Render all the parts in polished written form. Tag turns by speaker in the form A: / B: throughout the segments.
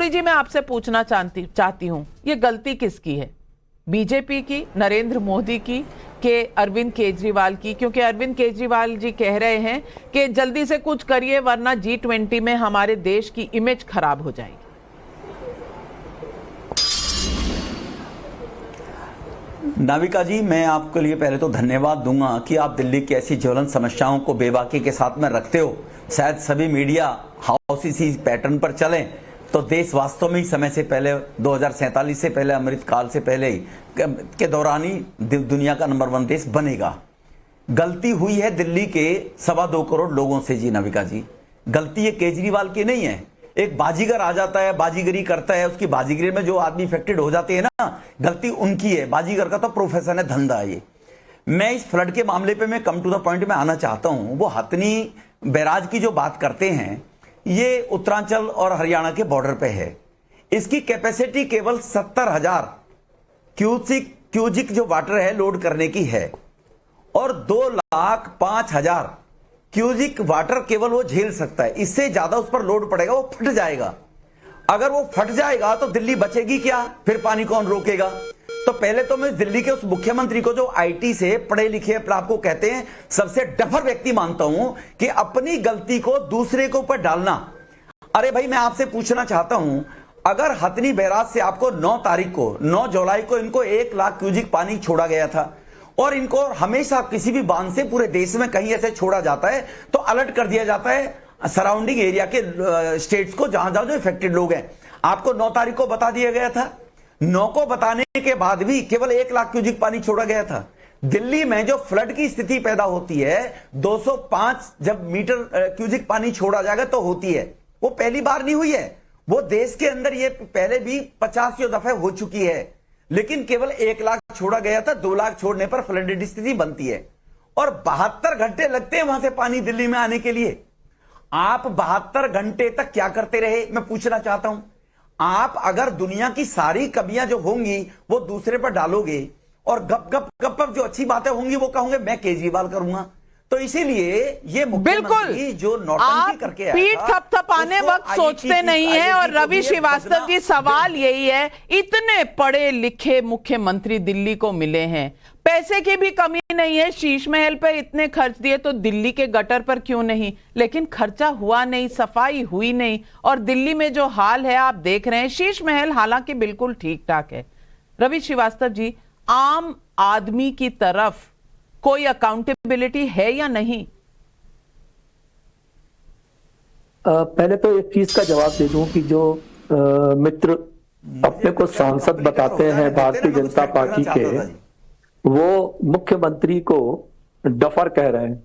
A: बिदुड़ी जी, मैं आपसे पूछना चाहती हूं, ये गलती किसकी है? बीजेपी की, नरेंद्र मोदी की, के अरविंद केजरीवाल की? क्योंकि अरविंद केजरीवाल जी कह रहे हैं कि जल्दी से कुछ करिए वरना G20 में हमारे देश की इमेज खराब हो जाएगी।
B: नाविका जी, मैं आपके लिए पहले तो धन्यवाद दूंगा कि आप दिल्ली की ऐसी ज्वलंत समस्याओं को बेबाकी के साथ में रखते हो। शायद सभी मीडिया हाउस इसी पैटर्न पर चलें तो देश वास्तव में ही समय से पहले 2047 से पहले, अमृत काल से पहले के दौरान ही दुनिया का नंबर 1 देश बनेगा। गलती हुई है दिल्ली के 2.25 करोड़ लोगों से जी नाविका जी। गलती ये केजरीवाल की नहीं है। एक बाजीगर आ जाता है, बाजीगरी करता है, उसकी बाजीगरी में जो आदमी इफेक्टेड हो जाते हैं ना, गलती उनकी है। बाजीगर का तो प्रोफेशन है, धंधा है ये। मैं इस फ्लड के मामले पे मैं कम टू द पॉइंट में आना चाहता हूं। वो हथनी बैराज की जो बात करते हैं, ये उत्तरांचल और हरियाणा के बॉर्डर पे है। इसकी कैपेसिटी केवल 70,000 क्यूजिक जो वाटर है लोड करने की है, और 2,05,000 क्यूजिक वाटर केवल वो झेल सकता है। इससे ज्यादा उस पर लोड पड़ेगा, वो फट जाएगा। अगर वो फट जाएगा तो दिल्ली बचेगी क्या? फिर पानी कौन रोकेगा? तो पहले तो मैं दिल्ली के उस मुख्यमंत्री को, जो आईटी से पढ़े लिखे अपने आपको कहते हैं सबसे डफर व्यक्ति मानता हूं, कि अपनी गलती को दूसरे के ऊपर डालना। अरे भाई, मैं आपसे पूछना चाहता हूं, अगर हथनी बैराज से आपको 9 जुलाई को इनको 1 लाख क्यूजिक पानी छोड़ा गया था, और इनको हमेशा किसी भी बांध से पूरे देश में कहीं ऐसे छोड़ा जाता है तो अलर्ट कर दिया जाता है सराउंडिंग एरिया के स्टेट्स को, जहां जहां जो इफेक्टेड लोग हैं। आपको 9 तारीख को बता दिया गया था। 9 को बताने के बाद भी केवल 1 लाख क्यूजिक पानी छोड़ा गया था। दिल्ली में जो फ्लड की स्थिति पैदा होती है, 205 जब मीटर क्यूजिक पानी छोड़ा जाएगा तो होती है। वो पहली बार नहीं हुई है, वो देश के अंदर ये पहले भी 50 दफे हो चुकी है, लेकिन केवल 1 लाख छोड़ा गया था। 2 लाख छोड़ने पर फ्लडेड स्थिति बनती है, और 72 घंटे लगते हैं वहां से पानी दिल्ली में आने के लिए। आप 72 घंटे तक क्या करते रहे, मैं पूछना चाहता हूं। आप अगर दुनिया की सारी कमियां जो होंगी वो दूसरे पर डालोगे, और गप गप गप गप जो अच्छी बातें होंगी वो कहोगे मैं केजरीवाल करूंगा। तो इसीलिए ये
A: बिल्कुल
B: जो नौटंकी करके आया था,
A: पीठ थपथपाने वक्त सोचते नहीं है। और रवि श्रीवास्तव जी, सवाल यही है, इतने पढ़े लिखे मुख्यमंत्री दिल्ली को मिले हैं, पैसे की भी कमी नहीं है, शीश महल पे इतने खर्च दिए, तो दिल्ली के गटर पर क्यों नहीं? लेकिन खर्चा हुआ नहीं, सफाई हुई नहीं, और दिल्ली में जो हाल है आप देख रहे हैं। शीश महल हालांकि बिल्कुल ठीक ठाक है। रवि श्रीवास्तव जी, आम आदमी की तरफ कोई अकाउंटेबिलिटी है या नहीं?
C: पहले तो एक चीज का जवाब दे दूं कि जो मित्र अपने को सांसद बताते हैं भारतीय जनता पार्टी के, वो मुख्यमंत्री को डफर कह रहे हैं।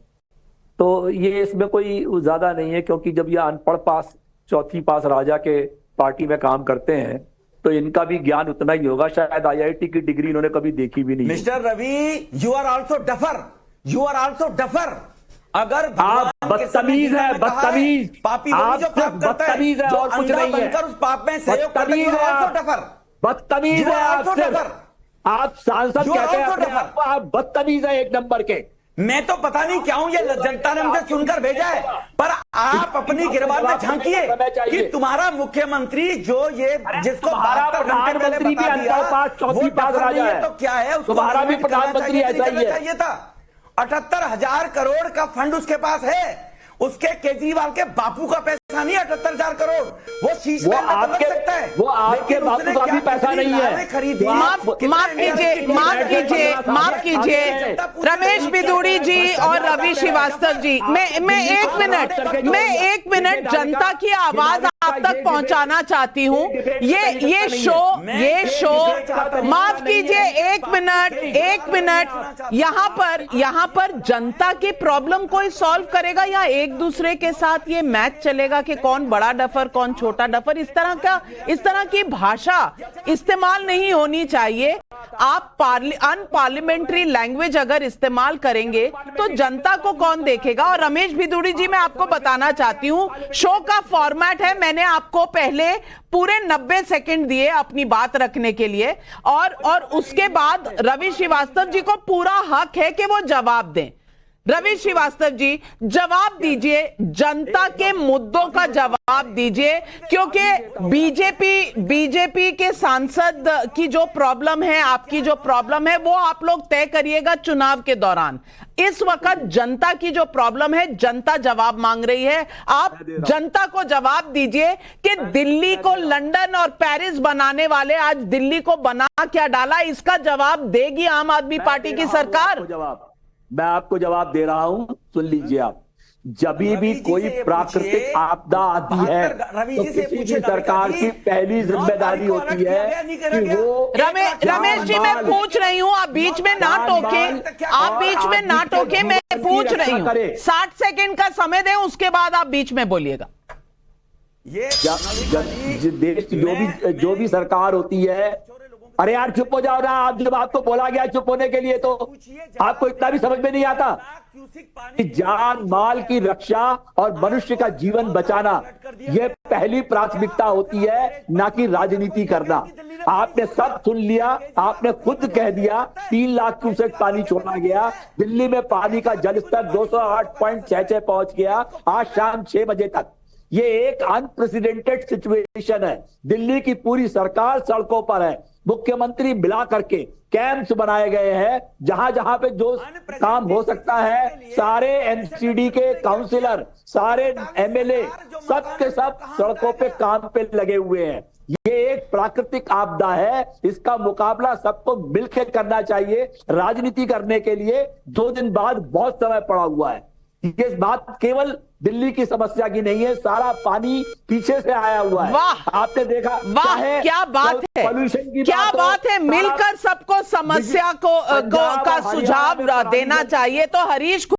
C: तो ये इसमें कोई ज्यादा नहीं है, क्योंकि जब ये अनपढ़ पास, चौथी पास राजा के पार्टी में काम करते हैं तो इनका भी ज्ञान उतना ही होगा। शायद IIT की डिग्री इन्होंने कभी देखी भी नहीं।
B: Mister Ravi, you are also duffer, you are also duffer. अगर
C: आप बदतमीज है, बदतमीज,
B: पापी
C: आप
B: जो पाप करता है,
C: बदतमीज है
B: जो
C: और कुछ नहीं है।
B: उस पाप में सहयोग करता है,
C: बदतमीज है आप सांसद कहते हैं अपने आप को, आप बदतमीज है 1 नंबर के।
B: मैं तो पता नहीं क्या हूं, ये जनता ने मुझे चुनकर भेजा है, पर आप अपनी गिरबान में झांकिए कि तुम्हारा मुख्यमंत्री जो ये जिसको 72 घंटे पहले बता दिया, वो डफर नहीं है तो क्या है? उसको
C: तुम्हारा भी प्रधानमंत्री ऐसा ही है।
B: 78,000 करोड़ का फंड उसके पास है। उसके केजरीवाल के बापू का पैसा नहीं 78,000 करोड़, वो शीश में लग सकता है,
C: वो आपके बापू का भी पैसा नहीं है।
A: माफ कीजिए रमेश बिदुड़ी जी और रवि श्रीवास्तव जी, मैं एक मिनट जनता की आवाज आप तक पहुंचाना चाहती हूं। ये शो माफ कीजिए, एक मिनट, यहाँ पर जनता की प्रॉब्लम कोई सॉल्व करेगा या एक दूसरे के साथ ये मैच चलेगा कि कौन बड़ा डफर कौन छोटा डफर? इस तरह की भाषा इस्तेमाल नहीं होनी चाहिए। आप अनपार्लियामेंट्री लैंग्वेज अगर इस्तेमाल करेंगे तो जनता को कौन देखेगा? और रमेश बिदुड़ी जी, मैं आपको बताना चाहती हूं, शो का फॉर्मेट है, मैंने आपको पहले पूरे 90 सेकंड दिए अपनी बात रखने के लिए, और उसके बाद रवि श्रीवास्तव जी को पूरा हक है कि वो जवाब दें। रवि श्रीवास्तव जी, जवाब दीजिए, जनता के मुद्दों का जवाब दीजिए, क्योंकि बीजेपी के सांसद की जो प्रॉब्लम है, आपकी जो प्रॉब्लम है, वो आप लोग तय करिएगा चुनाव के दौरान। इस वक्त जनता की जो प्रॉब्लम है, जनता जवाब मांग रही है। आप जनता को जवाब दीजिए कि दिल्ली को लंदन और पेरिस बनाने वाले आज दिल्ली को बना क्या डाला, इसका जवाब देगी आम आदमी पार्टी की सरकार?
C: मैं आपको जवाब दे रहा हूं, सुन लीजिए आप। जब भी कोई प्राकृतिक आपदा आती है तो किसी भी सरकार की पहली जिम्मेदारी होती है कि वो
A: रमेश जी, मैं पूछ रही हूं, आप बीच में ना टोके, आप बीच में ना टोके, मैं पूछ रही हूं। 60 सेकंड का समय दें, उसके बाद आप बीच में बोलिएगा।
C: ये देश की जो भी सरकार होती है, अरे यार चुप हो जाओ ना आप, जब आपको बोला गया चुप होने के लिए तो आपको इतना भी समझ में नहीं आता कि जान माल की रक्षा और मनुष्य का जीवन बचाना यह पहली प्राथमिकता होती है, ना कि राजनीति करना। आपने सब सुन लिया, आपने खुद कह दिया 3 लाख क्यूसेक पानी छोड़ा गया, दिल्ली में पानी का जलस्तर 208.66 पहुंच गया आज शाम 6 बजे तक। ये एक अनप्रेसिडेंटेड सिचुएशन है। दिल्ली की पूरी सरकार सड़कों पर है, मुख्यमंत्री मिला करके कैंप्स बनाए गए हैं, जहां जहां पे जो काम हो सकता है, सारे एनसीडी के काउंसिलर, सारे एमएलए, सब के सब सड़कों पे काम पे लगे हुए हैं। ये एक प्राकृतिक आपदा है, इसका मुकाबला सबको मिलकर करना चाहिए। राजनीति करने के लिए 2 दिन बाद बहुत समय पड़ा हुआ है। ये बात केवल दिल्ली की समस्या की नहीं है, सारा पानी पीछे से आया हुआ है।
A: वाह,
C: आपने देखा,
A: वाह, क्या बात है, क्या बात है। मिलकर सबको समस्या का सुझाव देना चाहिए। तो हरीश